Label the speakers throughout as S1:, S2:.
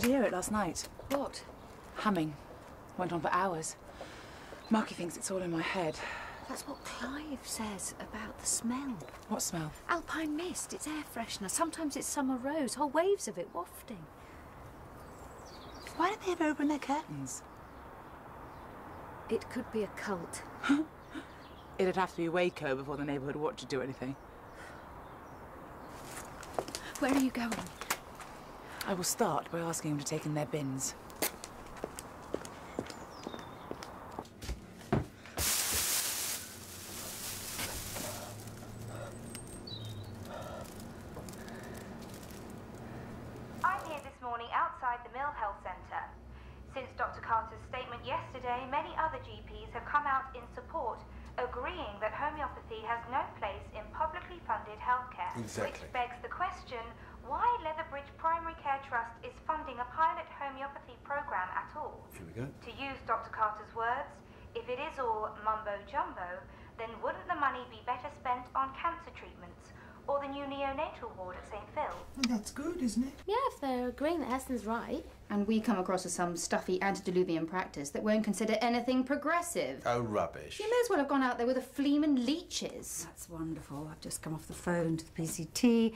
S1: Did you hear it last night?
S2: What?
S1: Humming. Went on for hours. Marky thinks it's all in my head.
S2: That's what Clive says about the smell.
S1: What smell?
S2: Alpine mist. It's air freshener. Sometimes it's summer rose. Whole waves of it wafting.
S1: Why don't they ever open their curtains?
S2: It could be a cult.
S1: It'd have to be Waco before the neighbourhood watch would do anything.
S2: Where are you going?
S1: I will start by asking them to take in their bins.
S3: I'm here this morning outside the Mill Health Centre. Since Dr. Carter's statement yesterday, many other GPs have come out in support, agreeing that homeopathy has no place in publicly funded healthcare.
S4: Exactly.
S3: Which begs the question, why Leatherbridge Primary Care Trust is funding a pilot homeopathy programme at all.
S4: Here we go.
S3: To use Dr. Carter's words, if it is all mumbo-jumbo, then wouldn't the money be better spent on cancer treatments or the new neonatal ward at St. Phil?
S5: That's good, isn't it?
S6: Yeah, if they're agreeing that Heston's right.
S7: And we come across as some stuffy antediluvian practice that won't consider anything progressive.
S4: Oh, rubbish.
S7: You may as well have gone out there with a fleeman leeches.
S5: That's wonderful. I've just come off the phone to the PCT,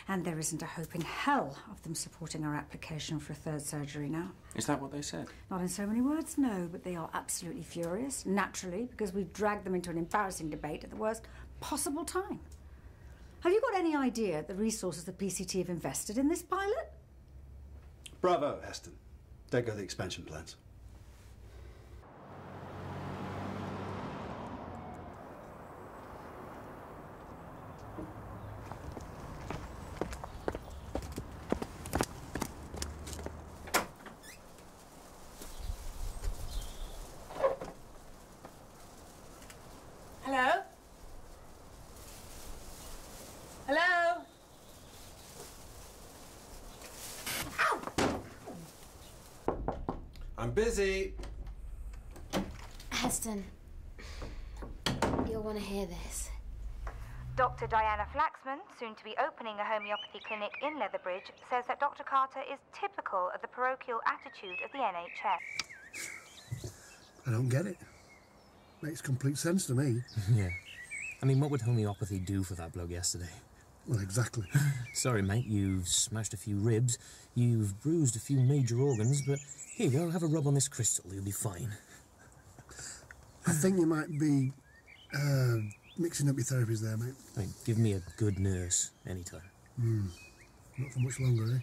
S5: and there isn't a hope in hell of them supporting our application for a third surgery now.
S4: Is that what they said?
S5: Not in so many words, no, but they are absolutely furious, naturally, because we've dragged them into an embarrassing debate at the worst possible time. Have you got any idea the resources the PCT have invested in this pilot?
S8: Bravo, Heston. There go the expansion plans.
S1: Hello? Hello?
S4: I'm busy.
S6: Heston, you'll want to hear this.
S3: Dr. Diana Flaxman, soon to be opening a homeopathy clinic in Leatherbridge, says that Dr. Carter is typical of the parochial attitude of the NHS.
S8: I don't get it. Makes complete sense to me.
S9: Yeah. I mean, what would homeopathy do for that bloke yesterday?
S8: Well, exactly.
S9: Sorry, mate, you've smashed a few ribs, you've bruised a few major organs, but here you go, have a rub on this crystal, you'll be fine.
S8: I think you might be mixing up your therapies there, mate.
S9: I mean, give me a good nurse anytime.
S8: Not for much longer, eh?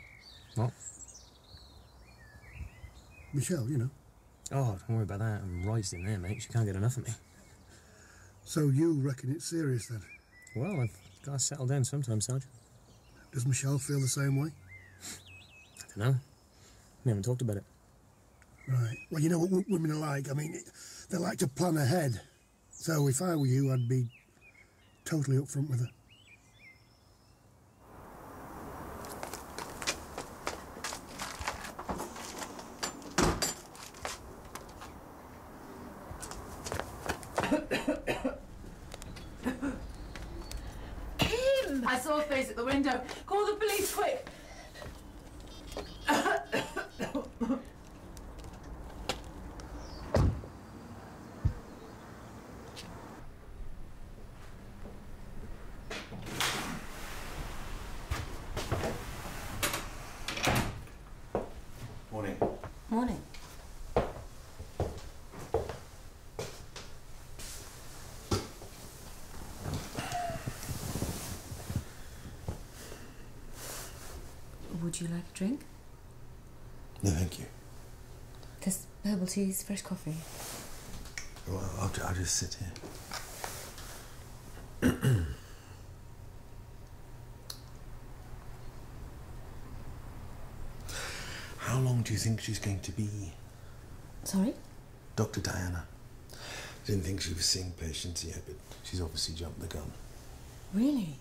S9: What?
S8: Michelle, you know.
S9: Oh, don't worry about that. I'm right in there, mate. She can't get enough of me.
S8: So you reckon it's serious, then?
S9: Well, I've got to settle down sometime, Sergeant.
S8: Does Michelle feel the same way?
S9: I don't know. We haven't talked about it.
S8: Right. Well, you know what women are like. I mean, they like to plan ahead. So if I were you, I'd be totally upfront with her.
S1: Kim! I saw a face at the window. Call the police, quick!
S4: Morning.
S5: Morning. Would you like a drink?
S4: No, thank you.
S5: Just herbal teas, fresh coffee.
S4: Well, I'll just sit here. How long do you think she's going to be?
S5: Sorry?
S4: Dr. Diana. Didn't think she was seeing patients yet, but she's obviously jumped the gun.
S5: Really?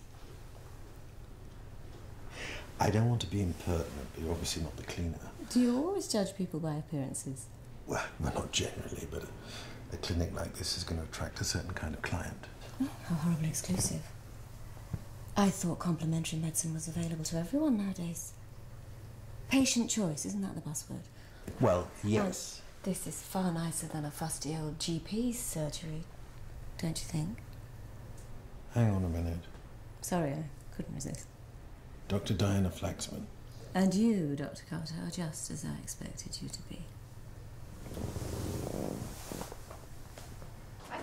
S4: I don't want to be impertinent, but you're obviously not the cleaner.
S5: Do you always judge people by appearances?
S4: Well, not generally, but a clinic like this is going to attract a certain kind of client.
S5: Oh, how horribly exclusive. I thought complementary medicine was available to everyone nowadays.
S10: Patient choice, isn't that the buzzword?
S4: Well, yes.
S10: This is far nicer than a fusty old GP's surgery, don't you think?
S4: Hang on a minute.
S10: Sorry, I couldn't resist.
S4: Dr. Diana Flaxman.
S10: And you, Dr. Carter, are just as I expected you to be.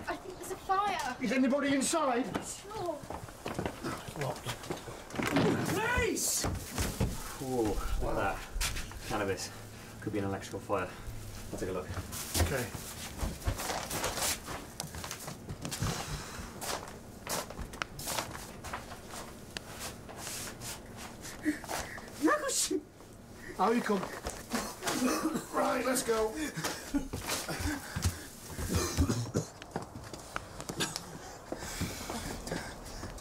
S2: I think there's a fire.
S8: Is anybody inside?
S2: Sure.
S8: Locked.
S11: Police! Oh, what that? Cannabis. Could be an electrical fire. I'll take a look.
S8: Okay. How you come? Right, let's go.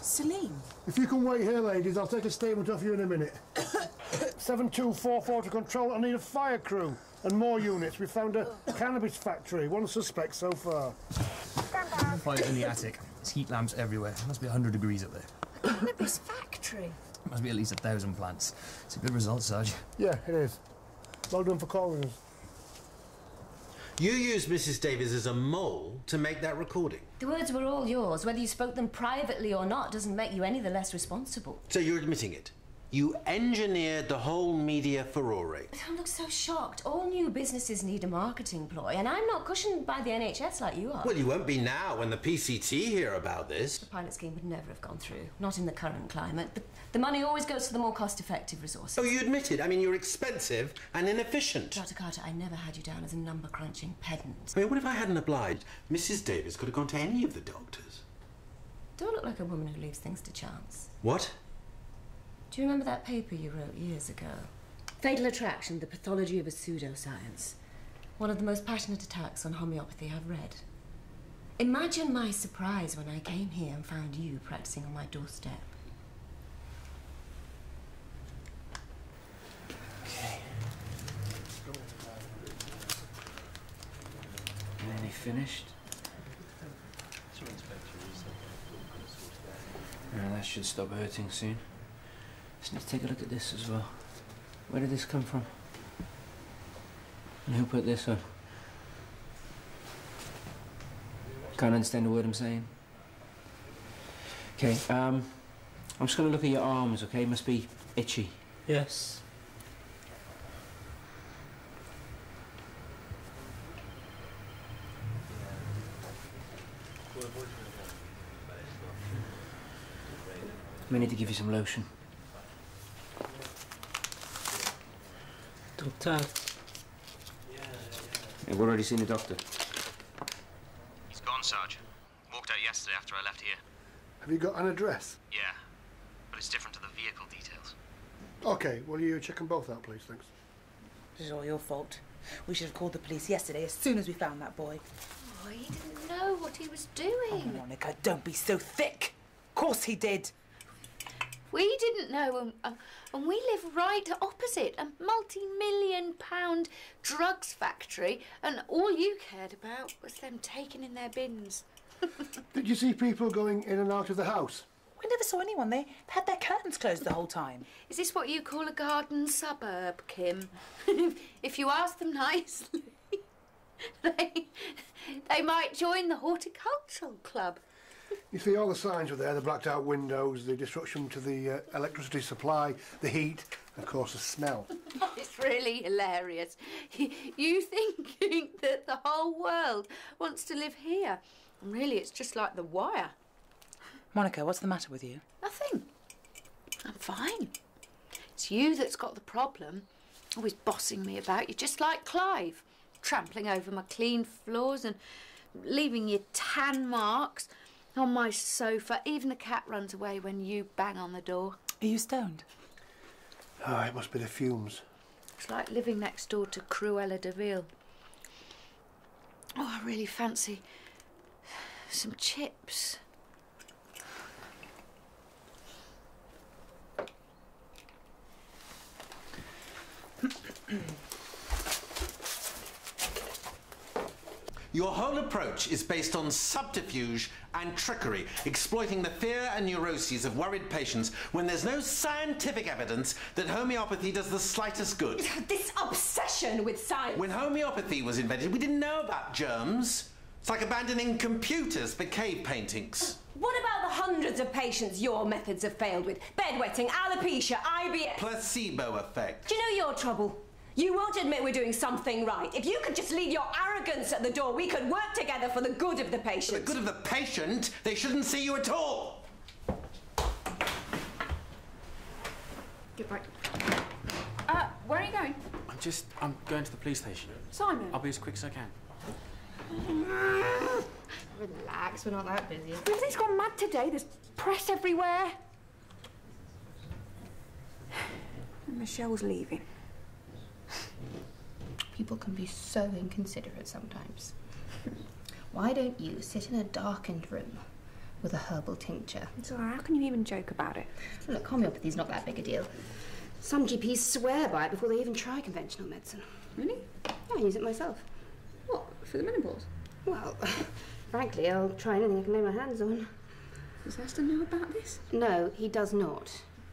S1: Saleem.
S8: If you can wait here, ladies, I'll take a statement off you in a minute. 7244 to control. I need a fire crew and more units. We found a cannabis factory. One suspect so far.
S9: Fire in the attic. There's heat lamps everywhere. It must be 100 degrees up there.
S2: Cannabis factory?
S9: It must be at least 1,000 plants. It's a good result, Sarge.
S8: Yeah, it is. Well done for calling us.
S4: You used Mrs. Davies as a mole to make that recording.
S10: The words were all yours. Whether you spoke them privately or not doesn't make you any the less responsible.
S4: So you're admitting it? You engineered the whole media furore.
S10: Don't look so shocked. All new businesses need a marketing ploy, and I'm not cushioned by the NHS like you are.
S4: Well, you won't be now when the PCT hear about this.
S10: The pilot scheme would never have gone through, not in the current climate. But the money always goes to the more cost-effective resources.
S4: Oh, you admit it. I mean, you're expensive and inefficient.
S10: Dr. Carter, I never had you down as a number-crunching pedant.
S4: I mean, what if I hadn't obliged? Mrs. Davies could have gone to any of the doctors.
S10: Don't look like a woman who leaves things to chance.
S4: What?
S10: Do you remember that paper you wrote years ago? Fatal Attraction, the Pathology of a Pseudoscience. One of the most passionate attacks on homeopathy I've read. Imagine my surprise when I came here and found you practicing on my doorstep.
S11: Okay. Nearly finished. Yeah, that should stop hurting soon. Just need to take a look at this as well. Where did this come from? And who put this on? Can't understand a word I'm saying. Okay, I'm just gonna look at your arms, okay? Must be itchy.
S9: Yes.
S11: We need to give you some lotion.
S9: Doctor.
S11: Yeah, we've already seen the doctor.
S12: He's gone, Sarge. Walked out yesterday after I left here.
S8: Have you got an address?
S12: Yeah, but it's different to the vehicle details.
S8: Okay, will you check them both out, please? Thanks.
S1: This is all your fault. We should have called the police yesterday as soon as we found that boy.
S2: Oh, he didn't know what he was doing.
S1: Oh, Monica, don't be so thick. Of course he did.
S2: We didn't know, and we live right opposite a multi-million-pound drugs factory, and all you cared about was them taking in their bins.
S8: Did you see people going in and out of the house?
S1: We never saw anyone. They had their curtains closed the whole time.
S2: Is this what you call a garden suburb, Kim? If you ask them nicely, they might join the horticultural club.
S8: You see, all the signs were there, the blacked out windows, the disruption to the electricity supply, the heat, and of course the smell.
S2: It's really hilarious. You thinking that the whole world wants to live here. And really, it's just like The Wire.
S1: Monica, what's the matter with you?
S2: Nothing. I'm fine. It's you that's got the problem. Always bossing me about. You're just like Clive. Trampling over my clean floors and leaving your tan marks on my sofa. Even the cat runs away when you bang on the door.
S1: Are you stoned?
S8: Oh, it must be the fumes.
S2: It's like living next door to Cruella de Vil. Oh, I really fancy some chips.
S4: Your whole approach is based on subterfuge and trickery, exploiting the fear and neuroses of worried patients when there's no scientific evidence that homeopathy does the slightest good.
S10: This obsession with science.
S4: When homeopathy was invented, we didn't know about germs. It's like abandoning computers for cave paintings.
S10: What about the hundreds of patients your methods have failed with? Bedwetting, alopecia, IBS...
S4: Placebo effect.
S10: Do you know your trouble? You won't admit we're doing something right. If you could just leave your arrogance at the door, we could work together for the good of the patient.
S4: For the good of the patient? They shouldn't see you at all.
S1: Get back. Where are you going?
S11: I'm going to the police station.
S1: Simon.
S11: I'll be as quick as I can.
S7: Relax, we're not that busy.
S1: Everything's gone mad today. There's press everywhere. And Michelle's leaving.
S7: People can be so inconsiderate sometimes. Why don't you sit in a darkened room with a herbal tincture?
S1: So how can you even joke about it?
S7: Look, homeopathy's not that big a deal. Some GPs swear by it before they even try conventional medicine.
S1: Really?
S7: Yeah, I use it myself.
S1: What, for the menopause?
S7: Well, frankly, I'll try anything I can lay my hands on.
S1: Does Heston know about this?
S7: No, he does not.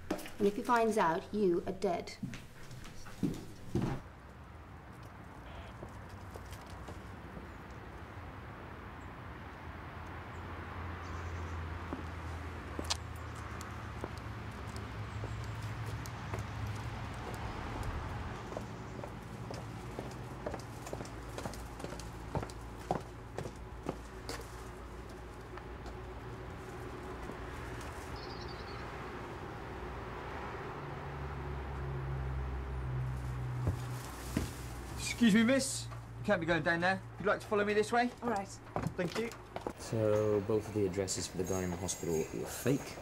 S7: And if he finds out, you are dead.
S13: Excuse me, miss. You can't be going down there. You'd like to follow me this way?
S1: All right.
S13: Thank you.
S9: So, both of the addresses for the guy in the hospital were fake,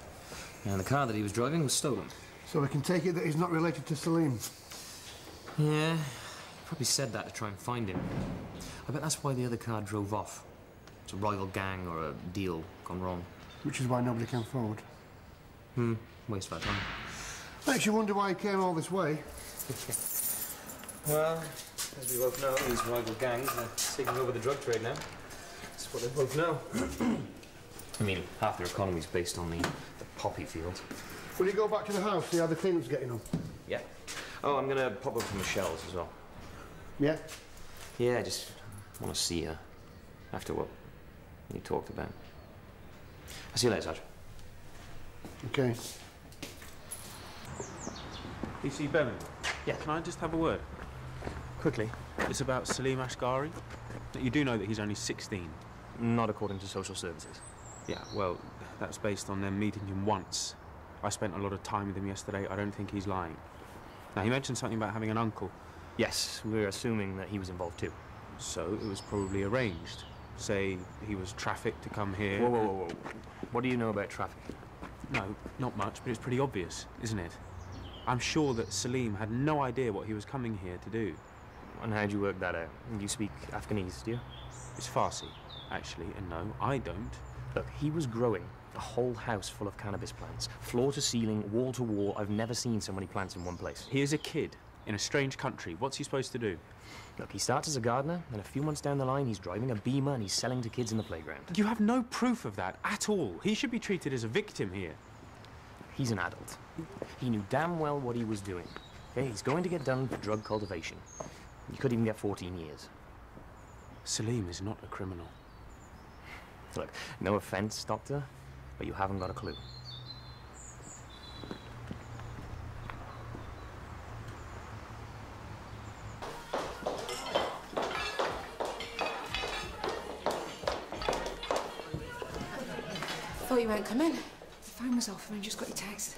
S9: and the car that he was driving was stolen.
S8: So we can take it that he's not related to Saleem?
S9: Yeah, he probably said that to try and find him. I bet that's why the other car drove off. It's a rival gang or a deal gone wrong.
S8: Which is why nobody came forward.
S9: Waste of our time.
S8: Makes you wonder why he came all this way.
S9: Well, as we both know, these rival gangs are taking over the drug trade now. That's what they both know. I mean, half their economy's based on the poppy field.
S8: Will you go back to the house, see how the cleanup's getting on?
S9: Yeah. Oh, I'm gonna pop up to Michelle's as well.
S8: Yeah?
S9: Yeah, I just want to see her after what you talked about. I'll see you later, Sarge.
S8: Okay.
S11: PC Bevan? Yeah. Can I just have a word? Quickly. It's about Saleem Ashgari. You do know that he's only 16.
S9: Not according to social services.
S11: Yeah, well, that's based on them meeting him once. I spent a lot of time with him yesterday. I don't think he's lying. Now, he mentioned something about having an uncle.
S9: Yes, we're assuming that he was involved too.
S11: So it was probably arranged. Say he was trafficked to come here.
S9: Whoa, whoa, whoa, whoa. What do you know about trafficking?
S11: No, not much, but it's pretty obvious, isn't it? I'm sure that Saleem had no idea what he was coming here to do.
S9: And how'd you work that out? You speak Afghanese, do you?
S11: It's Farsi, actually, and no, I don't.
S9: Look, he was growing a whole house full of cannabis plants. Floor to ceiling, wall to wall. I've never seen so many plants in one place.
S11: He is a kid in a strange country. What's he supposed to do?
S9: Look, he starts as a gardener, and a few months down the line, he's driving a Beamer and he's selling to kids in the playground.
S11: You have no proof of that at all. He should be treated as a victim here.
S9: He's an adult. He knew damn well what he was doing. Okay, he's going to get done for drug cultivation. He could even get 14 years.
S11: Saleem is not a criminal.
S9: Look, no offense, Doctor, but you haven't got a clue.
S1: Thought you won't come in. The phone was off and I just got your text.